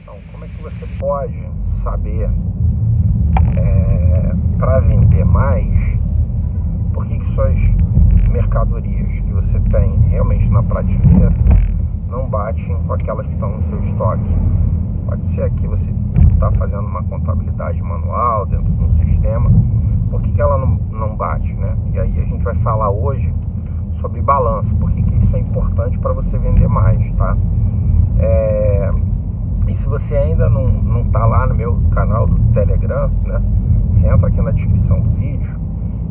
Então, como é que você pode saber para vender mais, por que suas mercadorias que você tem realmente na prateleira não batem com aquelas que estão no seu estoque? Pode ser aqui você está fazendo uma contabilidade manual dentro de um sistema, por que ela não bate, né? E aí a gente vai falar hoje sobre balanço, por que isso é importante para você vender mais, tá? E se você ainda não está lá no meu canal do Telegram, né? Você entra aqui na descrição do vídeo,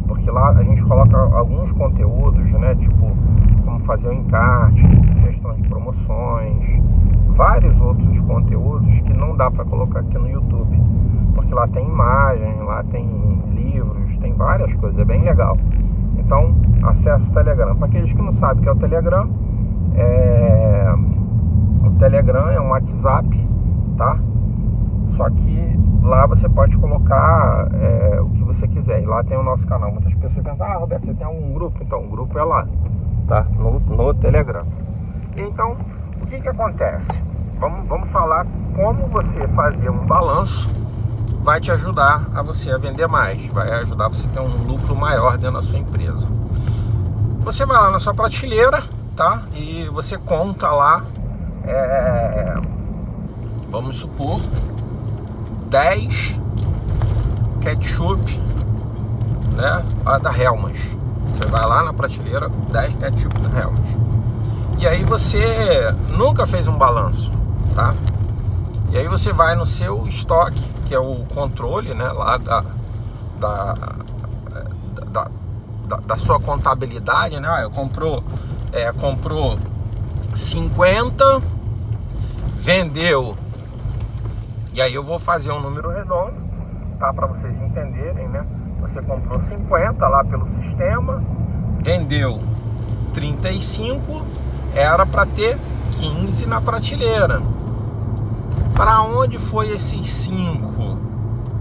porque lá a gente coloca alguns conteúdos, né? Tipo, como fazer o encarte, gestão de promoções, vários outros conteúdos que não dá para colocar aqui no YouTube, porque lá tem imagem, lá tem livros, tem várias coisas, é bem legal. Então, acesse o Telegram. Para aqueles que não sabem o que é o Telegram, é um WhatsApp, tá? Só que lá você pode colocar o que você quiser. E lá tem o nosso canal. Muitas pessoas pensam, Roberto, você tem algum grupo? Então, o grupo é lá, tá? No Telegram. Então, o que acontece? Vamos falar como você fazer um balanço vai te ajudar a você a vender mais, vai ajudar você a ter um lucro maior dentro da sua empresa. Você vai lá na sua prateleira, tá? E você conta lá, vamos supor, 10 ketchup, né, da Hellmann's. Você vai lá na prateleira, 10 ketchup da Hellmann's. E aí você nunca fez um balanço, tá? E aí você vai no seu estoque, que é o controle, né, lá da sua contabilidade, né? Comprou 50, vendeu. E aí eu vou fazer um número redondo, tá? Para vocês entenderem, né? Você comprou 50 lá pelo sistema, vendeu 35, era para ter 15 na prateleira. Para onde foi esses 5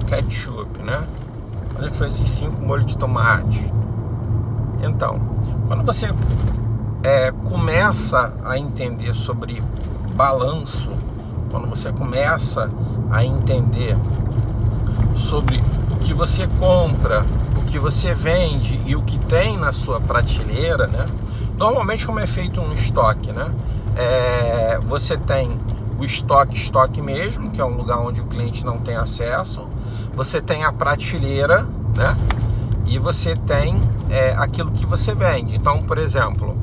ketchup, né? Onde foi esses 5 molho de tomate? Então, quando você começa a entender sobre balanço, quando você começa a entender sobre o que você compra, o que você vende e o que tem na sua prateleira, né? Normalmente, como é feito um estoque, né? Você tem o estoque mesmo, que é um lugar onde o cliente não tem acesso. Você tem a prateleira, né? E você tem aquilo que você vende. Então, por exemplo,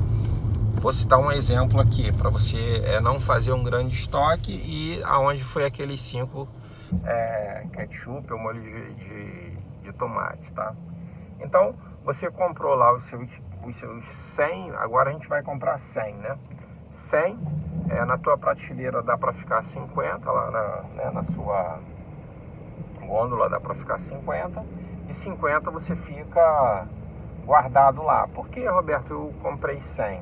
vou citar um exemplo aqui para você não fazer um grande estoque e aonde foi aqueles 5 ketchup ou molho de tomate, tá? Então, você comprou lá os seus 100, agora a gente vai comprar 100, né? 100, na tua prateleira dá para ficar 50, lá na sua gôndola dá para ficar 50, e 50 você fica guardado lá. Por que, Roberto, eu comprei 100?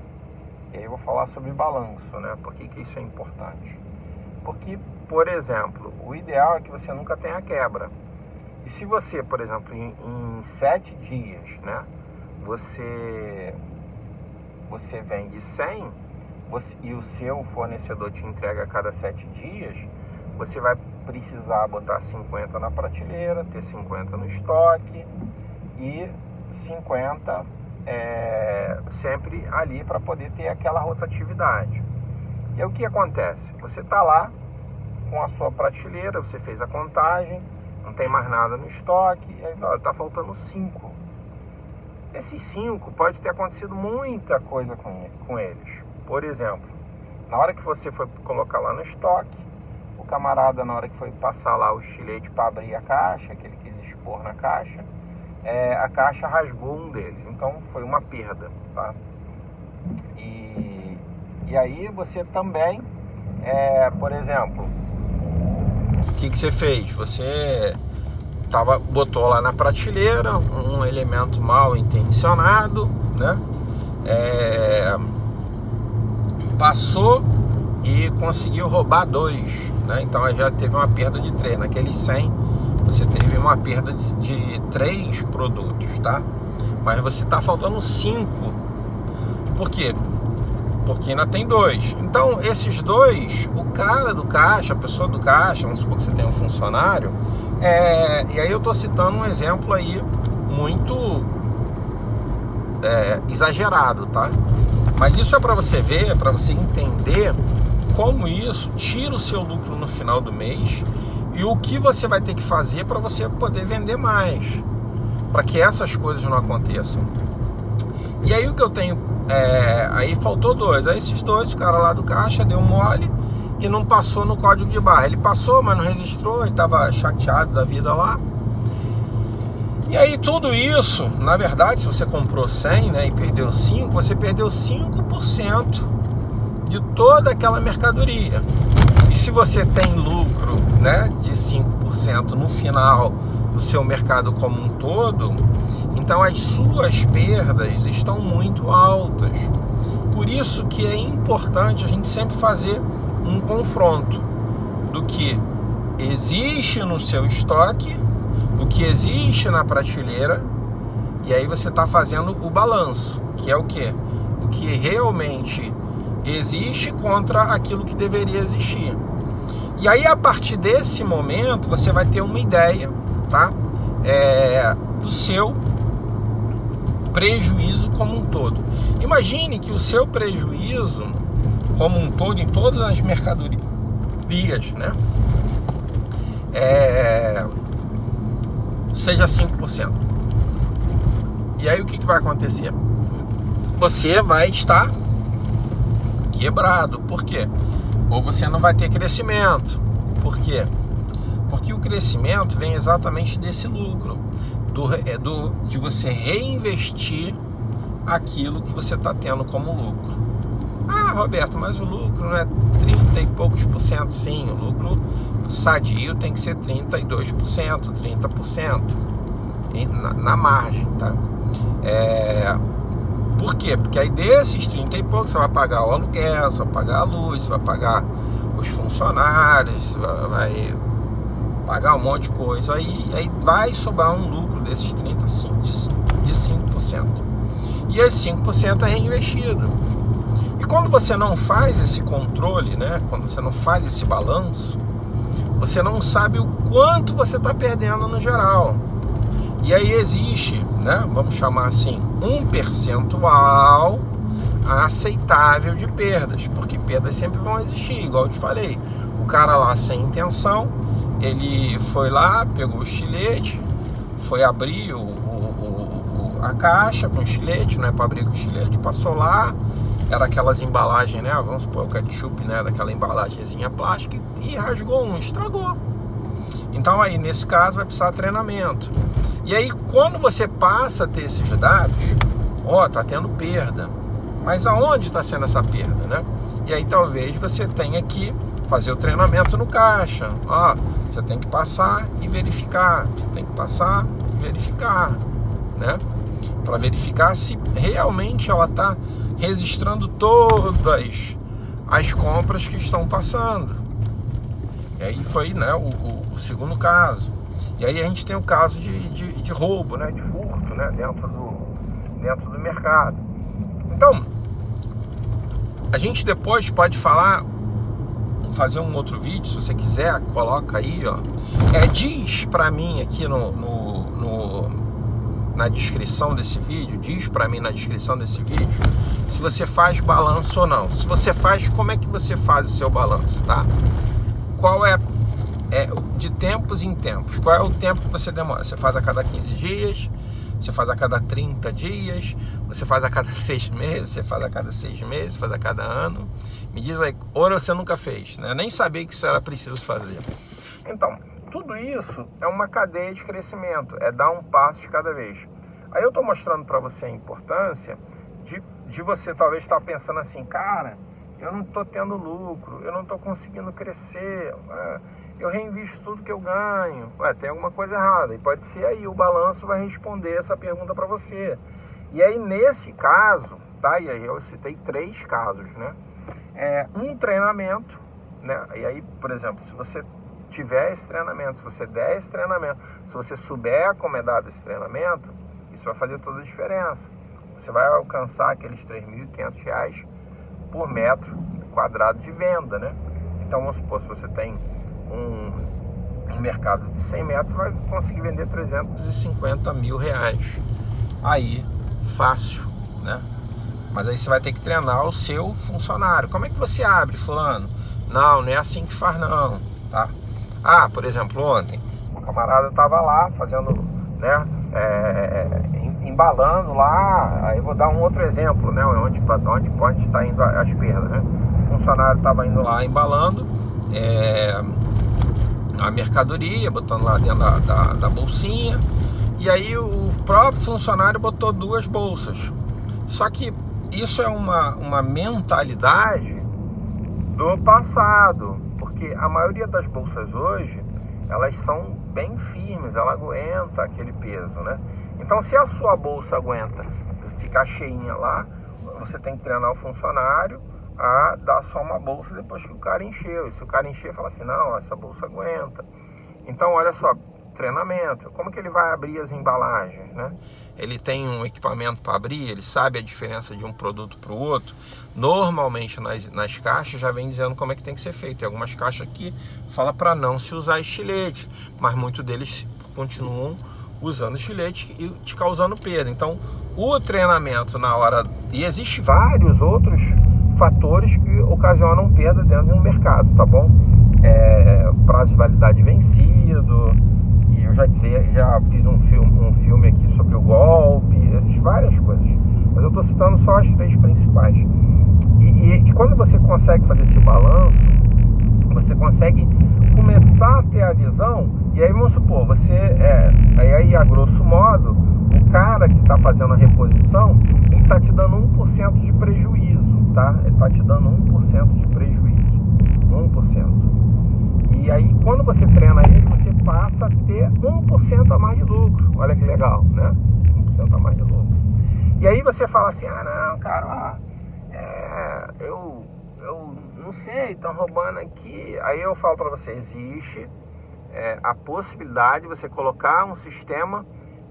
E aí eu vou falar sobre balanço, né? Por que isso é importante? Porque, por exemplo, o ideal é que você nunca tenha quebra. E se você, por exemplo, em 7 dias, né, você vende 100, e o seu fornecedor te entrega a cada 7 dias, você vai precisar botar 50 na prateleira, ter 50 no estoque e 50 sempre ali para poder ter aquela rotatividade. E aí o que acontece? Você está lá com a sua prateleira, você fez a contagem, não tem mais nada no estoque, e aí está faltando 5. Esses 5 pode ter acontecido muita coisa com eles. Por exemplo, na hora que você foi colocar lá no estoque, o camarada, na hora que foi passar lá o estilete para abrir a caixa, que ele quis expor na caixa, a caixa rasgou um deles. Então foi uma perda, tá? E aí você também, por exemplo, o que você fez? Você botou lá na prateleira um elemento mal intencionado, né? Passou e conseguiu roubar 2, né? Então já teve uma perda de 3. Naqueles 100 você teve uma perda de 3 produtos, tá? Mas você tá faltando 5. Por quê? porque ainda tem dois. Então, esses dois, o cara do caixa, a pessoa do caixa, vamos supor que você tem um funcionário, e aí eu estou citando um exemplo aí muito exagerado, tá? Mas isso é para você ver, para você entender como isso tira o seu lucro no final do mês e o que você vai ter que fazer para você poder vender mais, para que essas coisas não aconteçam. E aí o que eu tenho, aí faltou dois. Aí esses dois, o cara lá do caixa deu mole e não passou no código de barra. Ele passou, mas não registrou, ele estava chateado da vida lá. E aí tudo isso, na verdade, se você comprou 100, né, e perdeu 5, você perdeu 5% de toda aquela mercadoria. E se você tem lucro, né, de 5% no final do seu mercado como um todo, então as suas perdas estão muito altas. Por isso que é importante a gente sempre fazer um confronto do que existe no seu estoque, do que existe na prateleira, e aí você está fazendo o balanço, que é o quê? O que realmente existe contra aquilo que deveria existir. E aí, a partir desse momento, você vai ter uma ideia, tá? Do seu prejuízo como um todo. Imagine que o seu prejuízo como um todo, em todas as mercadorias, né, seja 5%. E aí o que vai acontecer? Você vai estar quebrado. Por quê? Ou você não vai ter crescimento. Por quê? Porque o crescimento vem exatamente desse lucro, de você reinvestir aquilo que você está tendo como lucro. Ah, Roberto, mas o lucro não é 30 e poucos por cento? Sim, o lucro sadio tem que ser 32%, 30% na margem, tá? Por quê? Porque aí desses 30 e poucos você vai pagar o aluguel, você vai pagar a luz, você vai pagar os funcionários, vai pagar um monte de coisa, aí vai sobrar um lucro desses 35, de 5%. E esse 5% é reinvestido. E quando você não faz esse controle, né, quando você não faz esse balanço, você não sabe o quanto você está perdendo no geral. E aí existe, né, vamos chamar assim, um percentual aceitável de perdas, porque perdas sempre vão existir, igual eu te falei. O cara lá sem intenção, ele foi lá, pegou o estilete, foi abrir a caixa com estilete, não é para abrir com estilete, passou lá, era aquelas embalagens, né, vamos supor o ketchup, né, daquela embalagenzinha plástica, e rasgou um, estragou. Então aí nesse caso vai precisar de treinamento. E aí quando você passa a ter esses dados, tá tendo perda, mas aonde está sendo essa perda, né? E aí talvez você tenha que fazer o treinamento no caixa. Você tem que passar e verificar, você tem que passar e verificar, né? Para verificar se realmente ela está registrando todas as compras que estão passando. E aí foi, né, o segundo caso. E aí a gente tem o caso de roubo, né, de furto, né, dentro do mercado. Então, a gente depois pode fazer um outro vídeo, se você quiser, coloca aí, ó. Diz pra mim aqui na descrição desse vídeo, se você faz balanço ou não. Se você faz, como é que você faz o seu balanço, tá? Qual é de tempos em tempos? Qual é o tempo que você demora? Você faz a cada 15 dias? Você faz a cada 30 dias? Você faz a cada 3 meses? Você faz a cada 6 meses? Faz a cada ano? Me diz aí, ou você nunca fez, né? Nem sabia que isso era preciso fazer. Então, tudo isso é uma cadeia de crescimento, é dar um passo de cada vez. Aí eu estou mostrando para você a importância de você talvez estar pensando assim, cara, eu não estou tendo lucro, eu não estou conseguindo crescer, eu reinvisto tudo que eu ganho, tem alguma coisa errada. E pode ser aí, o balanço vai responder essa pergunta para você. E aí nesse caso, tá? E aí eu citei 3 casos, né? Um treinamento, né? E aí, por exemplo, se você tiver esse treinamento, se você der esse treinamento, se você souber como é dado esse treinamento, isso vai fazer toda a diferença. Você vai alcançar aqueles R$ 3.500 por metro quadrado de venda, né? Então vamos supor, se você tem um mercado de 100 metros, vai conseguir vender 350 mil reais. Aí, fácil, né? Mas aí você vai ter que treinar o seu funcionário. Como é que você abre, fulano? Não é assim que faz não, tá? Por exemplo, ontem, o camarada tava lá fazendo, né, embalando lá. Aí vou dar um outro exemplo, né, onde pode estar indo as perdas, né? O funcionário tava indo lá embalando a mercadoria, botando lá dentro da bolsinha. E aí o próprio funcionário botou 2 bolsas. Só que isso é uma mentalidade do passado, porque a maioria das bolsas hoje, elas são bem firmes, ela aguenta aquele peso, né? Então, se a sua bolsa aguenta ficar cheinha lá, você tem que treinar o funcionário a dar só uma bolsa depois que o cara encheu. E se o cara encher, fala assim, não, essa bolsa aguenta. Então, olha só, treinamento. Como que ele vai abrir as embalagens, né? Ele tem um equipamento para abrir, ele sabe a diferença de um produto para o outro. Normalmente nas caixas já vem dizendo como é que tem que ser feito. Tem algumas caixas aqui fala para não se usar estilete, mas muitos deles continuam usando estilete e te causando perda. Então, o treinamento na hora... E existem vários outros fatores que ocasionam perda dentro de um mercado, tá bom? Prazo de validade vencido... Eu já fiz um filme aqui sobre o golpe, existem várias coisas, mas eu estou citando só as 3 principais. E quando você consegue fazer esse balanço, você consegue começar a ter a visão. E aí vamos supor, aí a grosso modo, o cara que está fazendo a reposição, ele está te dando 1% de prejuízo, tá? Ele está te dando 1% de prejuízo, 1%. E aí, quando você treina ele, você passa a ter 1% a mais de lucro. Olha que legal, né? 1% a mais de lucro. E aí você fala assim, não, cara, eu não sei, estão roubando aqui. Aí eu falo para você, existe a possibilidade de você colocar um sistema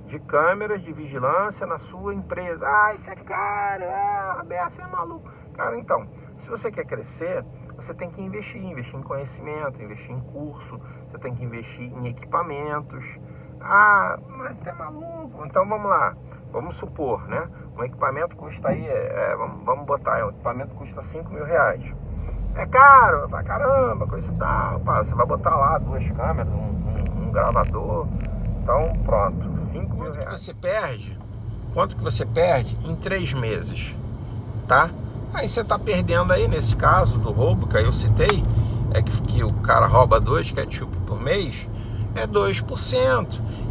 de câmeras de vigilância na sua empresa. Isso é caro, a ABS é maluco. Cara, então, se você quer crescer, você tem que investir em conhecimento, investir em curso, você tem que investir em equipamentos. Mas você é maluco. Então vamos lá, vamos supor, né? Um equipamento custa aí, vamos botar, um equipamento custa 5 mil reais. É caro pra caramba, coisa e tal. Você vai botar lá 2 câmeras, um gravador. Então pronto, 5 mil reais. Quanto que você perde em 3 meses, tá? Aí você está perdendo aí, nesse caso do roubo que aí eu citei, que o cara rouba 2 ketchup por mês, é 2.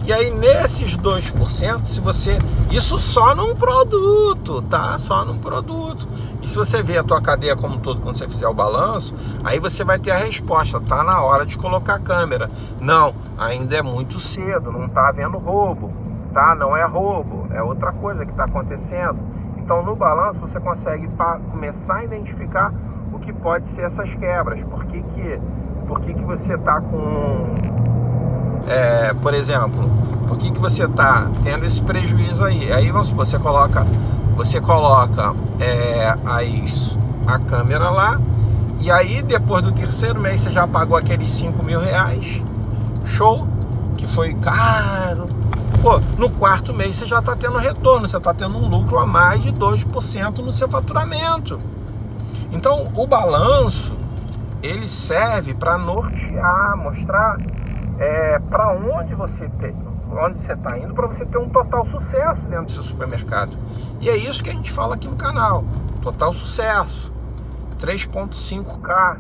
E aí nesses 2%, se você... Isso só num produto, tá? Só num produto. E se você ver a tua cadeia como um todo, quando você fizer o balanço, aí você vai ter a resposta, tá na hora de colocar a câmera. Não, ainda é muito cedo, não tá havendo roubo, tá? Não é roubo, é outra coisa que está acontecendo. Então, no balanço, você consegue começar a identificar o que pode ser essas quebras. Por que você está com... por exemplo, por que você está tendo esse prejuízo aí? Aí, vamos supor, você coloca a câmera lá, e aí, depois do 3º mês, você já pagou aqueles 5 mil reais. Show! Que foi caro. Pô, no 4º mês você já está tendo retorno, você está tendo um lucro a mais de 2% no seu faturamento. Então, o balanço, ele serve para nortear, mostrar para onde você está indo, para você ter um total sucesso dentro do seu supermercado. E é isso que a gente fala aqui no canal, total sucesso, 3,5K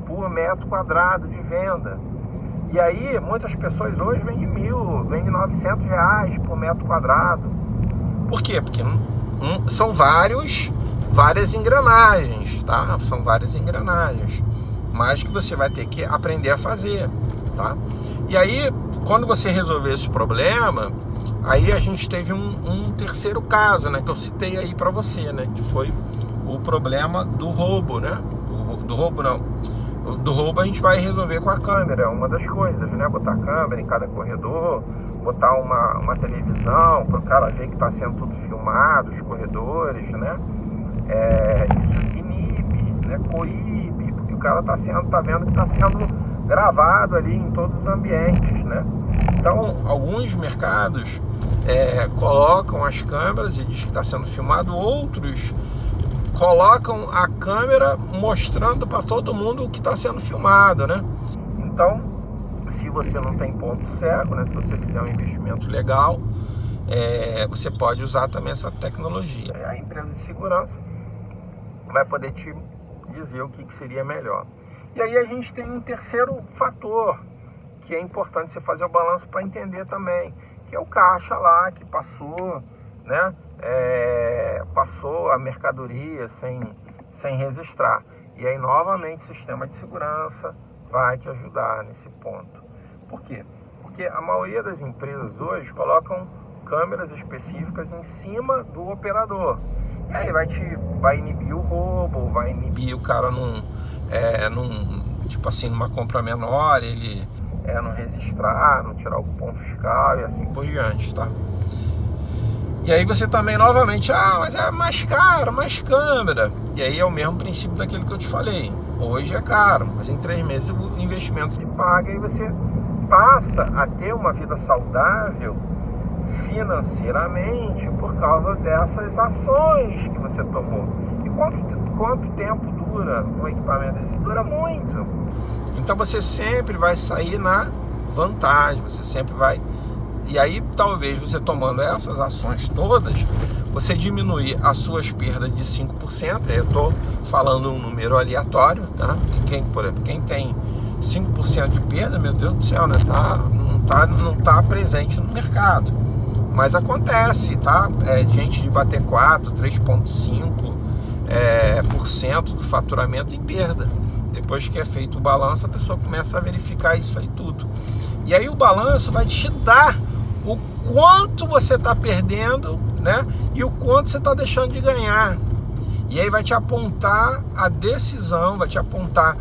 por metro quadrado de venda. E aí, muitas pessoas hoje vendem 900 reais por metro quadrado. Por quê? Porque são várias engrenagens, tá? São várias engrenagens, mas que você vai ter que aprender a fazer, tá? E aí, quando você resolver esse problema, aí a gente teve um 3º caso, né? Que eu citei aí pra você, né? Que foi o problema do roubo, né? Do roubo a gente vai resolver com a câmera, é uma das coisas, né? Botar a câmera em cada corredor, botar uma televisão para o cara ver que está sendo tudo filmado, os corredores, né? Isso inibe né? Coíbe, porque o cara tá vendo que está sendo gravado ali em todos os ambientes, né? Então, alguns mercados colocam as câmeras e diz que está sendo filmado, outros colocam a câmera mostrando para todo mundo o que está sendo filmado, né? Então, se você não tem ponto cego, né? Se você fizer um investimento legal, você pode usar também essa tecnologia. A empresa de segurança vai poder te dizer o que seria melhor. E aí a gente tem um terceiro fator que é importante você fazer o balanço para entender também, que é o caixa lá que passou, né? Passou a mercadoria sem registrar. E aí novamente o sistema de segurança vai te ajudar nesse ponto. Por quê? Porque a maioria das empresas hoje colocam câmeras específicas em cima do operador. E aí vai inibir o roubo, vai inibir o cara tipo assim, numa compra menor, ele não registrar, não tirar o cupom fiscal e assim por diante, tá? E aí você também novamente, mas é mais caro, mais câmera. E aí é o mesmo princípio daquilo que eu te falei. Hoje é caro, mas em 3 meses o investimento se paga e você passa a ter uma vida saudável financeiramente por causa dessas ações que você tomou. E quanto tempo dura um equipamento desse? Dura muito. Então você sempre vai sair na vantagem, você sempre vai... E aí talvez você tomando essas ações todas, você diminuir as suas perdas de 5%, eu estou falando um número aleatório, tá? Por exemplo, quem tem 5% de perda, meu Deus do céu, né? Não tá presente no mercado. Mas acontece, tá? Gente de bater 4, 3,5% do faturamento em perda. Depois que é feito o balanço, a pessoa começa a verificar isso aí tudo. E aí o balanço vai te dar o quanto você está perdendo, né? E o quanto você está deixando de ganhar. E aí vai te apontar a decisão, vai te apontar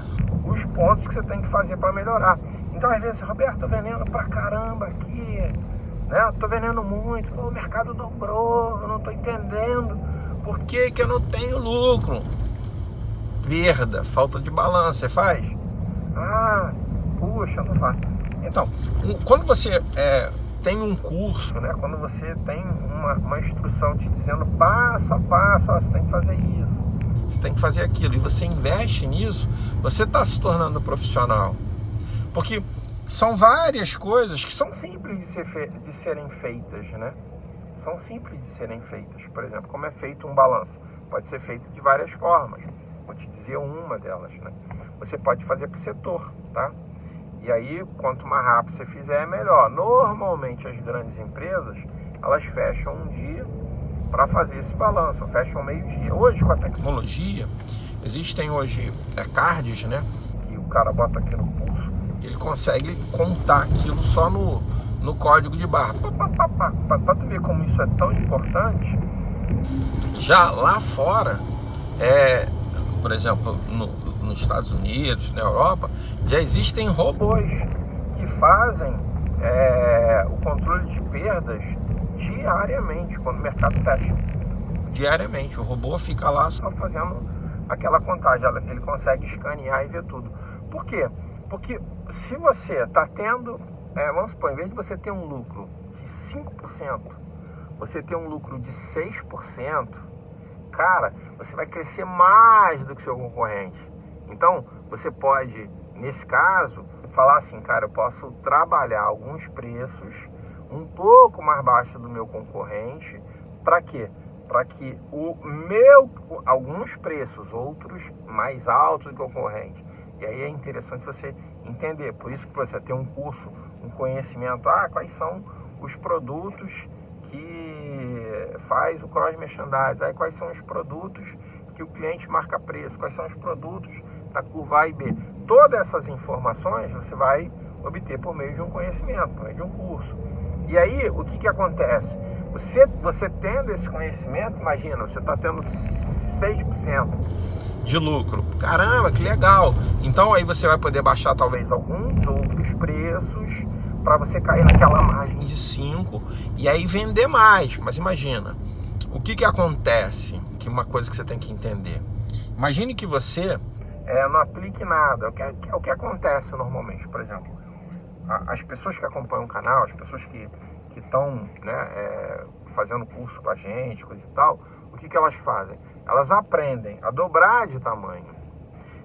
os pontos que você tem que fazer para melhorar. Então às vezes, Roberto, tô vendendo pra caramba aqui, né? Tô vendendo muito, o mercado dobrou, eu não tô entendendo por que eu não tenho lucro. Perda, falta de balanço, você faz? Puxa, não faz. Então, quando você tem um curso, né? Quando você tem uma instrução te dizendo passo a passo, você tem que fazer isso, você tem que fazer aquilo, e você investe nisso, você está se tornando profissional. Porque são várias coisas que são simples de serem feitas, né? São simples de serem feitas. Por exemplo, como é feito um balanço? Pode ser feito de várias formas. Vou te dizer uma delas, né? Você pode fazer por setor, tá? E aí, quanto mais rápido você fizer, é melhor. Normalmente, as grandes empresas, elas fecham um dia para fazer esse balanço, fecham meio-dia. Hoje, com a tecnologia, existem hoje cards, né? Que o cara bota aqui no pulso, ele consegue contar aquilo só no código de barra. Para tu ver como isso é tão importante, já lá fora, por exemplo, nos Estados Unidos, na Europa, já existem robôs que fazem o controle de perdas diariamente, quando o mercado fecha. Diariamente, o robô fica lá só fazendo aquela contagem, ele consegue escanear e ver tudo. Por quê? Porque se você está tendo, vamos supor, em vez de você ter um lucro de 5%, você ter um lucro de 6%, cara, você vai crescer mais do que seu concorrente. Então, você pode, nesse caso, falar assim, cara, eu posso trabalhar alguns preços um pouco mais baixo do meu concorrente. Para quê? Para que alguns preços, outros mais altos do que o concorrente. E aí é interessante você entender. Por isso que você tem um curso, um conhecimento. Quais são os produtos que faz o cross merchandising? Aí quais são os produtos que o cliente marca preço? Quais são os produtos da curva A e B? Todas essas informações você vai obter por meio de um conhecimento, por meio de um curso. E aí, o que acontece? Você tendo esse conhecimento, imagina, você está tendo 6% de lucro. Caramba, que legal! Então aí você vai poder baixar talvez alguns outros preços para você cair naquela margem de 5% e aí vender mais. Mas imagina, o que acontece? Que uma coisa que você tem que entender. Imagine que você não aplique nada. O que acontece normalmente, por exemplo, as pessoas que acompanham o canal, as pessoas que estão, né, fazendo curso com a gente, coisa e tal, o que elas fazem? Elas aprendem a dobrar de tamanho.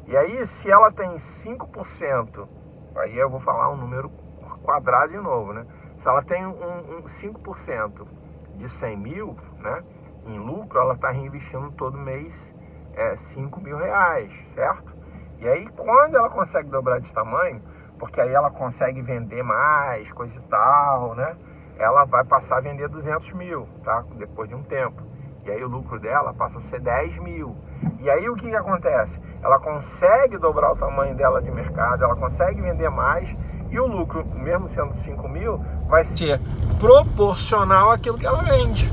E aí, se ela tem 5%, aí eu vou falar um número quadrado de novo, né? Se ela tem 5% de 100 mil, né, em lucro, ela está reinvestindo todo mês 5 mil reais, certo? E aí, quando ela consegue dobrar de tamanho, porque aí ela consegue vender mais, coisa e tal, né? Ela vai passar a vender 200 mil, tá? Depois de um tempo. E aí o lucro dela passa a ser 10 mil. E aí o que acontece? Ela consegue dobrar o tamanho dela de mercado, ela consegue vender mais, e o lucro, mesmo sendo 5 mil, vai ser proporcional àquilo que ela vende.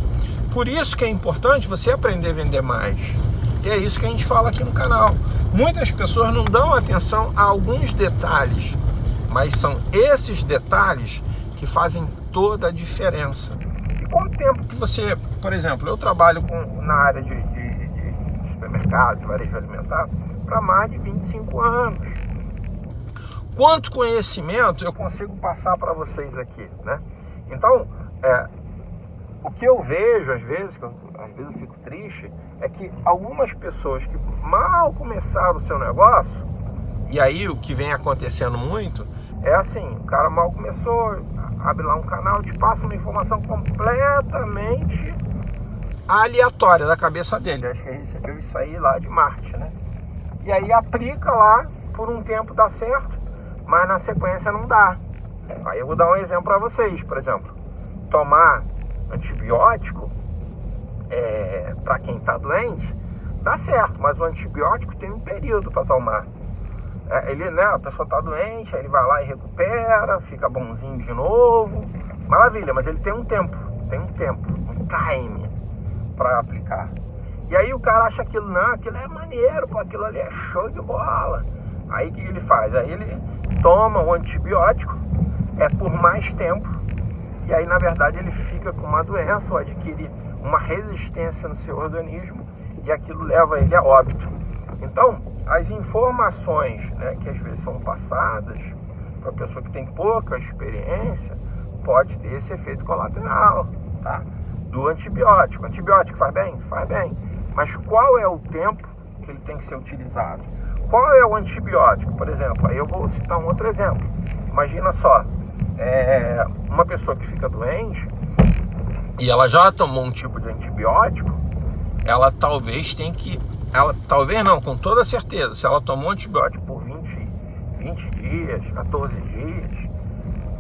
Por isso que é importante você aprender a vender mais. E é isso que a gente fala aqui no canal. Muitas pessoas não dão atenção a alguns detalhes, mas são esses detalhes que fazem toda a diferença. E com o tempo que você, por exemplo, eu trabalho na área de supermercado, de varejo alimentar, para mais de 25 anos. Quanto conhecimento eu consigo passar para vocês aqui, né? Então, o que eu vejo às vezes eu fico triste, é que algumas pessoas que mal começaram o seu negócio, e aí o que vem acontecendo muito, é assim, o cara mal começou, abre lá um canal, te passa uma informação completamente aleatória da cabeça dele. Acho que ele recebeu isso aí lá de Marte, né? E aí aplica lá, por um tempo dá certo, mas na sequência não dá. Aí eu vou dar um exemplo para vocês, por exemplo, tomar antibiótico para quem está doente, dá certo, mas o antibiótico tem um período para tomar. A pessoa está doente, aí ele vai lá e recupera, fica bonzinho de novo, maravilha, mas ele tem um tempo, um time para aplicar. E aí o cara acha aquilo é maneiro, pô, aquilo ali é show de bola. Aí o que ele faz? Aí ele toma o antibiótico por mais tempo, e aí na verdade ele fica com uma doença ou adquire uma resistência no seu organismo, e aquilo leva ele a óbito. Então, as informações, né, que às vezes são passadas para a pessoa que tem pouca experiência, pode ter esse efeito colateral, tá? Do antibiótico. O antibiótico faz bem? Faz bem. Mas qual é o tempo que ele tem que ser utilizado? Qual é o antibiótico? Por exemplo, aí eu vou citar um outro exemplo. Imagina só, uma pessoa que fica doente e ela já tomou um tipo de antibiótico, ela talvez com toda certeza, se ela tomou antibiótico por 20 dias, 14 dias,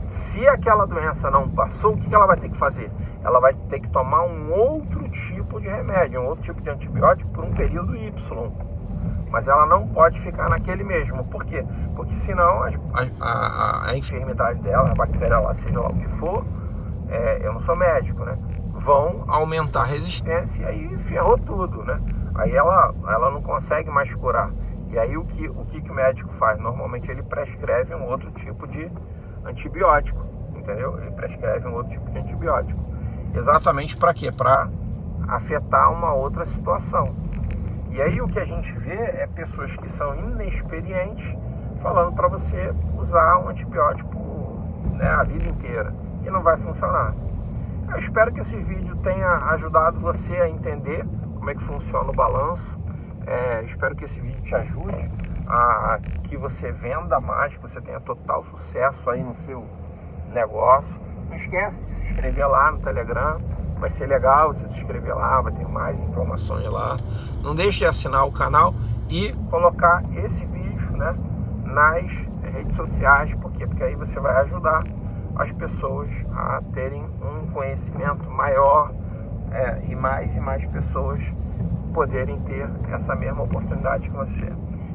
se aquela doença não passou, o que ela vai ter que fazer? Ela vai ter que tomar um outro tipo de remédio, um outro tipo de antibiótico por um período Y. Mas ela não pode ficar naquele mesmo. Por quê? Porque senão a enfermidade dela, a bactéria lá, seja lá o que for, eu não sou médico, né? Vão aumentar a resistência e aí ferrou tudo, né? Aí ela não consegue mais curar. E aí o que o médico faz? Normalmente ele prescreve um outro tipo de antibiótico, entendeu? Ele prescreve um outro tipo de antibiótico. Exatamente para quê? Para afetar uma outra situação. E aí o que a gente vê é pessoas que são inexperientes falando para você usar um antibiótico, né, a vida inteira, e não vai funcionar. Eu espero que esse vídeo tenha ajudado você a entender como é que funciona o balanço. Espero que esse vídeo te ajude a que você venda mais, que você tenha total sucesso aí no seu negócio. Não esquece de se inscrever lá no Telegram. Vai ser legal você se inscrever lá, vai ter mais informações lá. Não deixe de assinar o canal e colocar esse vídeo, né, nas redes sociais. Por quê? Porque aí você vai ajudar as pessoas a terem um conhecimento maior, e mais pessoas poderem ter essa mesma oportunidade que você.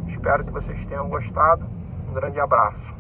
Espero que vocês tenham gostado. Um grande abraço.